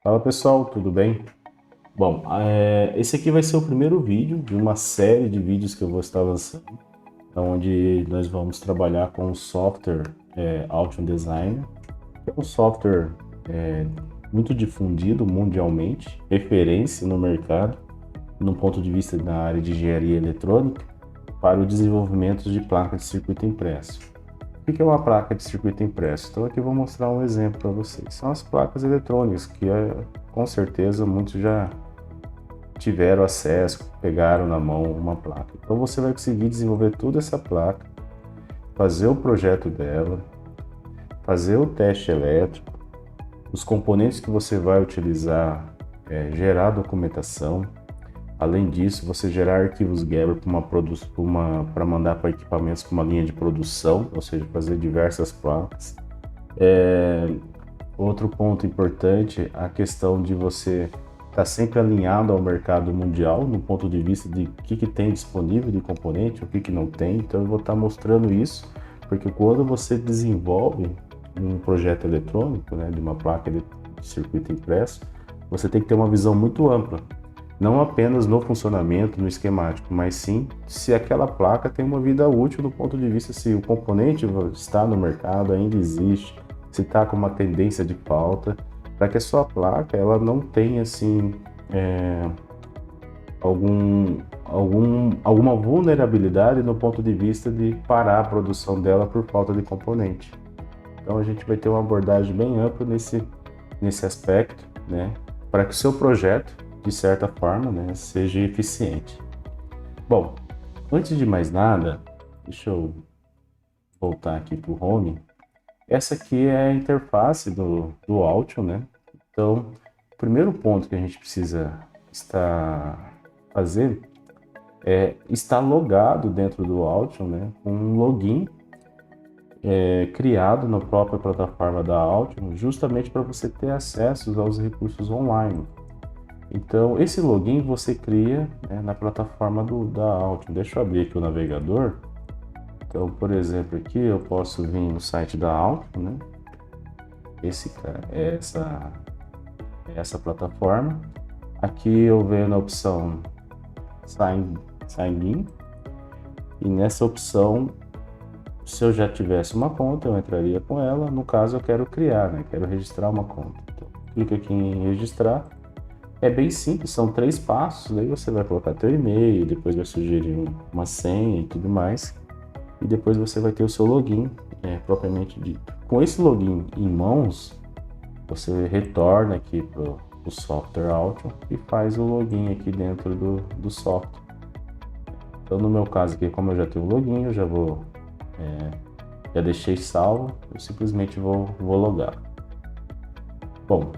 Fala pessoal, tudo bem? Bom, esse aqui vai ser o primeiro vídeo de uma série de vídeos que eu vou estar lançando, onde nós vamos trabalhar com o software Auction Designer, que é um software é, muito difundido mundialmente, referência no mercado, no ponto de vista da área de engenharia eletrônica, para o desenvolvimento de placas de circuito impresso. O que é uma placa de circuito impresso? Então aqui eu vou mostrar um exemplo para vocês. São as placas eletrônicas, que com certeza muitos já tiveram acesso, pegaram na mão uma placa. Então você vai conseguir desenvolver toda essa placa, fazer o projeto dela, fazer o teste elétrico, os componentes que você vai utilizar, gerar documentação. Além disso, você gerar arquivos Gerber para mandar para equipamentos com uma linha de produção, ou seja, fazer diversas placas. Outro ponto importante, a questão de você estar sempre alinhado ao mercado mundial, no ponto de vista de o que tem disponível de componente, o que não tem. Então eu vou estar mostrando isso, porque quando você desenvolve um projeto eletrônico, né, de uma placa de circuito impresso, você tem que ter uma visão muito ampla, não apenas no funcionamento, no esquemático, mas sim se aquela placa tem uma vida útil do ponto de vista se o componente está no mercado, ainda existe, se está com uma tendência de falta, para que a sua placa ela não tenha assim alguma vulnerabilidade no ponto de vista de parar a produção dela por falta de componente. Então a gente vai ter uma abordagem bem ampla nesse aspecto, né, para que o seu projeto, de certa forma, né, seja eficiente. Bom, antes de mais nada, deixa eu voltar aqui para o Home. Essa aqui é a interface do Aution, né? Então, o primeiro ponto que a gente precisa fazer é estar logado dentro do Aution, né? Com um login criado na própria plataforma da Aution, justamente para você ter acesso aos recursos online. Então, esse login você cria, né, na plataforma da Aution. Deixa eu abrir aqui o navegador. Então, por exemplo, aqui eu posso vir no site da Auction, né? Essa plataforma. Aqui eu venho na opção Sign In, e nessa opção, se eu já tivesse uma conta, eu entraria com ela. No caso, eu quero criar, né? Quero registrar uma conta. Então, clica aqui em registrar. É bem simples, são 3 passos. Aí você vai colocar teu e-mail, depois vai sugerir uma senha e tudo mais. E depois você vai ter o seu login, propriamente dito. Com esse login em mãos, você retorna aqui para o software Aution e faz o login aqui dentro do software. Então no meu caso aqui, como eu já tenho o login, eu já deixei salvo, eu simplesmente vou logar. Bom,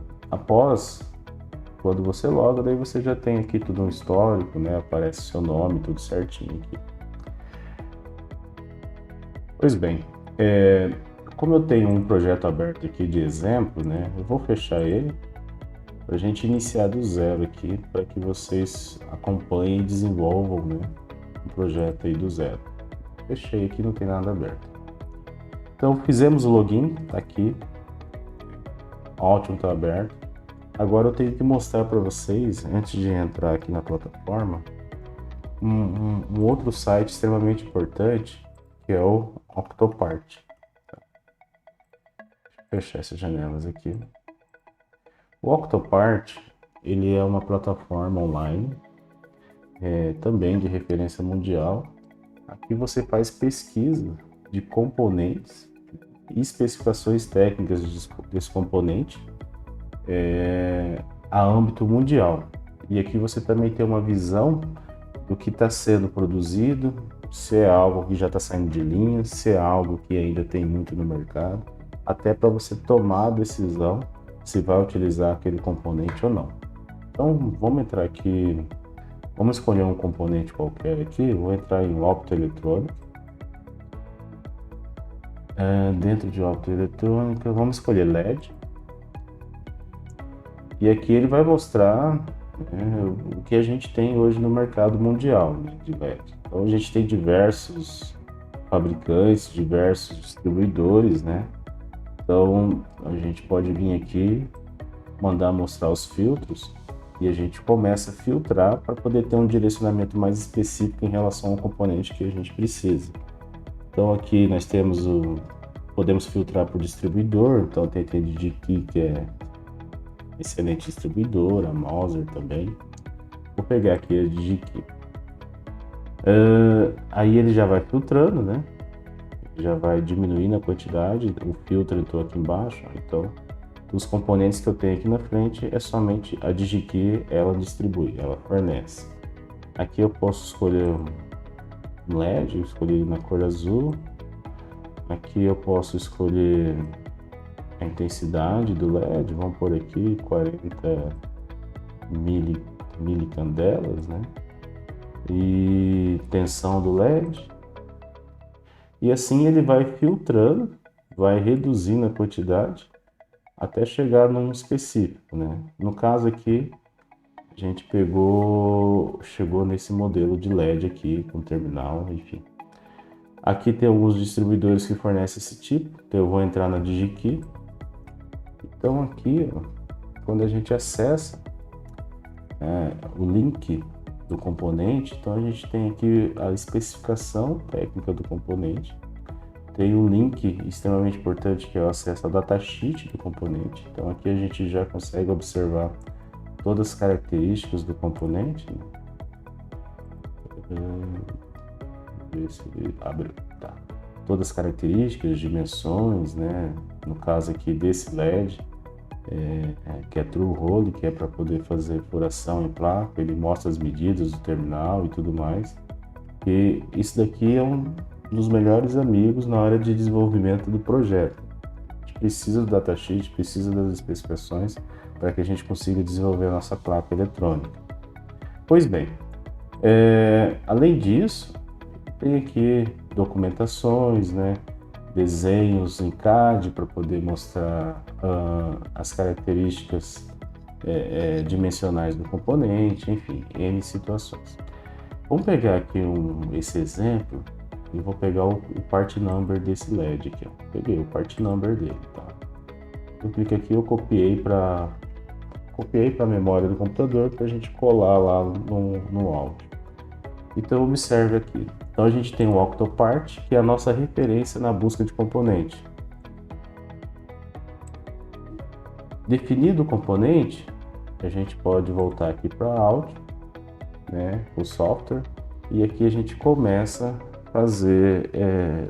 quando você loga, daí você já tem aqui tudo um histórico, né? Aparece seu nome, tudo certinho aqui. Pois bem, como eu tenho um projeto aberto aqui de exemplo, né? Eu vou fechar ele para a gente iniciar do zero aqui, para que vocês acompanhem e desenvolvam, né, um projeto aí do zero. Fechei aqui, não tem nada aberto. Então fizemos o login, tá aqui, o Aution está aberto. Agora eu tenho que mostrar para vocês, antes de entrar aqui na plataforma, um outro site extremamente importante, que é o Octopart. Vou fechar essas janelas aqui. O Octopart, ele é uma plataforma online, também de referência mundial. Aqui você faz pesquisa de componentes e especificações técnicas desse componente a âmbito mundial. E aqui você também tem uma visão do que está sendo produzido, se é algo que já está saindo de linha, se é algo que ainda tem muito no mercado, até para você tomar a decisão se vai utilizar aquele componente ou não. Então vamos entrar aqui, vamos escolher um componente qualquer aqui, vou entrar em optoeletrônica. Dentro de optoeletrônica, vamos escolher LED. E aqui ele vai mostrar o que a gente tem hoje no mercado mundial, né, de LED. Então a gente tem diversos fabricantes, diversos distribuidores, né? Então a gente pode vir aqui mandar mostrar os filtros e a gente começa a filtrar para poder ter um direcionamento mais específico em relação ao componente que a gente precisa. Então aqui nós temos podemos filtrar por distribuidor, então tem a DigiKey, que é excelente distribuidor, a Mouser também. Vou pegar aqui a DigiKey. Aí ele já vai filtrando, né? Já vai diminuindo a quantidade, o filtro eu estou aqui embaixo, então os componentes que eu tenho aqui na frente é somente a DigiKey, ela distribui, ela fornece. Aqui eu posso escolher um LED, eu escolhi na cor azul. Aqui eu posso escolher a intensidade do LED, vamos por aqui 40 milicandelas, né? E tensão do LED. E assim ele vai filtrando, vai reduzindo a quantidade até chegar num específico, né? No caso aqui, a gente chegou nesse modelo de LED aqui com terminal, enfim. Aqui tem alguns distribuidores que fornecem esse tipo, então eu vou entrar na DigiKey. Então aqui, ó, quando a gente acessa o link do componente, então a gente tem aqui a especificação técnica do componente, tem um link extremamente importante que é o acesso ao datasheet do componente. Então aqui a gente já consegue observar todas as características do componente. Ver se ele abre, tá. Todas as características, dimensões, né? No caso aqui desse LED, que é True Hole, que é para poder fazer furação em placa, ele mostra as medidas do terminal e tudo mais. E isso daqui é um dos melhores amigos na hora de desenvolvimento do projeto. A gente precisa do datasheet, precisa das especificações para que a gente consiga desenvolver a nossa placa eletrônica. Pois bem, além disso, tem aqui documentações, né, desenhos em CAD para poder mostrar as características dimensionais do componente, enfim, N situações. Vamos pegar aqui esse exemplo e vou pegar o part number desse LED aqui, ó. Peguei o part number dele, tá? Eu clico aqui, eu copiei para a memória do computador para a gente colar lá no áudio. Então observe aqui. Então a gente tem o Octopart, que é a nossa referência na busca de componente. Definido o componente, a gente pode voltar aqui para áudio, né, o software, e aqui a gente começa a fazer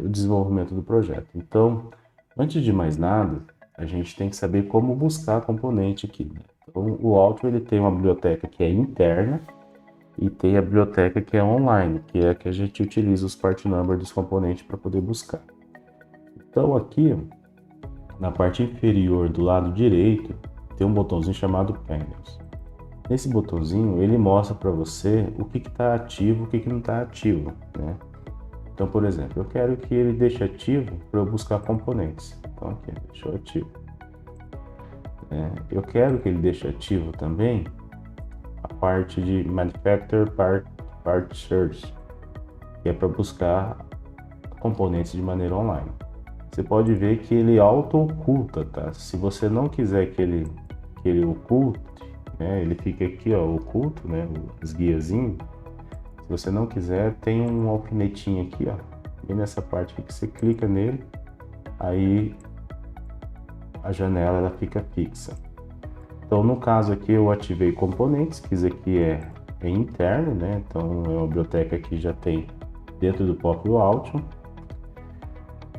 o desenvolvimento do projeto. Então, antes de mais nada, a gente tem que saber como buscar componente aqui, né? Então, o áudio ele tem uma biblioteca que é interna e tem a biblioteca que é online, que é a que a gente utiliza os part number dos componentes para poder buscar. Então aqui, na parte inferior do lado direito, tem um botãozinho chamado Panels. Nesse botãozinho, ele mostra para você o que está ativo e o que não está ativo, né? Então, por exemplo, eu quero que ele deixe ativo para eu buscar componentes. Então aqui, deixou ativo. Eu quero que ele deixe ativo também a parte de Manufacturer Part Search, que é para buscar componentes de maneira online. Você pode ver que ele auto-oculta, tá? Se você não quiser que ele oculte, né, ele fica aqui, ó, oculto, né, os guiazinhos. Se você não quiser, tem um alfinetinho aqui, ó, e nessa parte aqui que você clica nele, aí a janela ela fica fixa. Então no caso aqui eu ativei componentes, que isso aqui é interno, né? Então é uma biblioteca que já tem dentro do próprio Altium.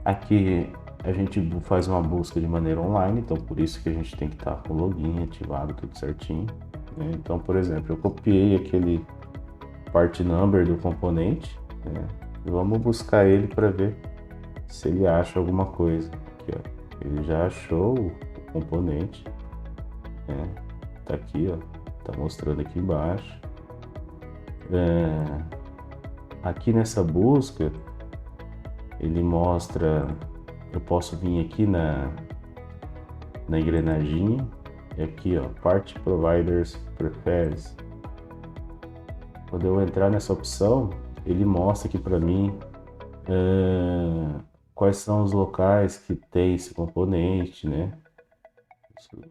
Aqui a gente faz uma busca de maneira online, então por isso que a gente tem que estar com o login ativado, tudo certinho, né? Então, por exemplo, eu copiei aquele part number do componente, né? E vamos buscar ele para ver se ele acha alguma coisa. Aqui, ó. Ele já achou o componente, né? Tá aqui, ó, tá mostrando aqui embaixo. Aqui nessa busca ele mostra, eu posso vir aqui na engrenagem e aqui, ó, Part Providers Prefers. Quando eu entrar nessa opção, ele mostra aqui para mim quais são os locais que tem esse componente, né?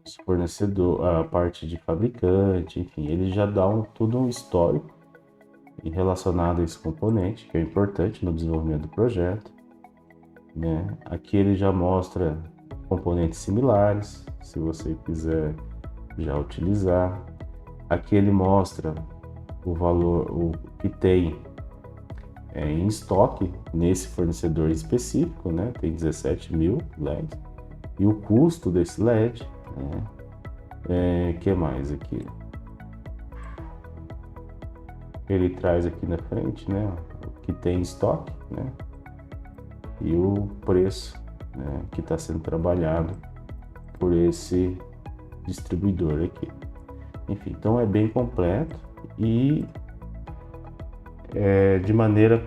os fornecedor, a parte de fabricante, enfim, ele já dá todo um histórico relacionado a esse componente, que é importante no desenvolvimento do projeto, né? Aqui ele já mostra componentes similares, se você quiser já utilizar. Aqui ele mostra o valor, o que tem em estoque nesse fornecedor específico, né? Tem 17.000 LEDs e o custo desse LED, né? Que mais aqui? Ele traz aqui na frente, né? O que tem em estoque, né? E o preço, né, que está sendo trabalhado por esse distribuidor aqui. Enfim, então é bem completo e de maneira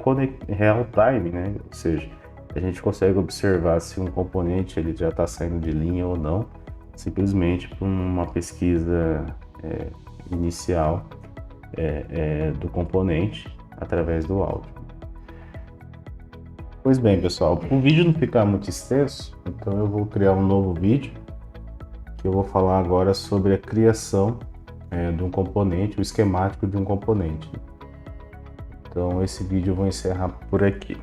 real time, né? Ou seja, a gente consegue observar se um componente ele já está saindo de linha ou não, simplesmente por uma pesquisa inicial do componente através do áudio. Pois bem, pessoal, para o vídeo não ficar muito extenso, então eu vou criar um novo vídeo que eu vou falar agora sobre a criação de um componente, o esquemático de um componente. Então esse vídeo eu vou encerrar por aqui.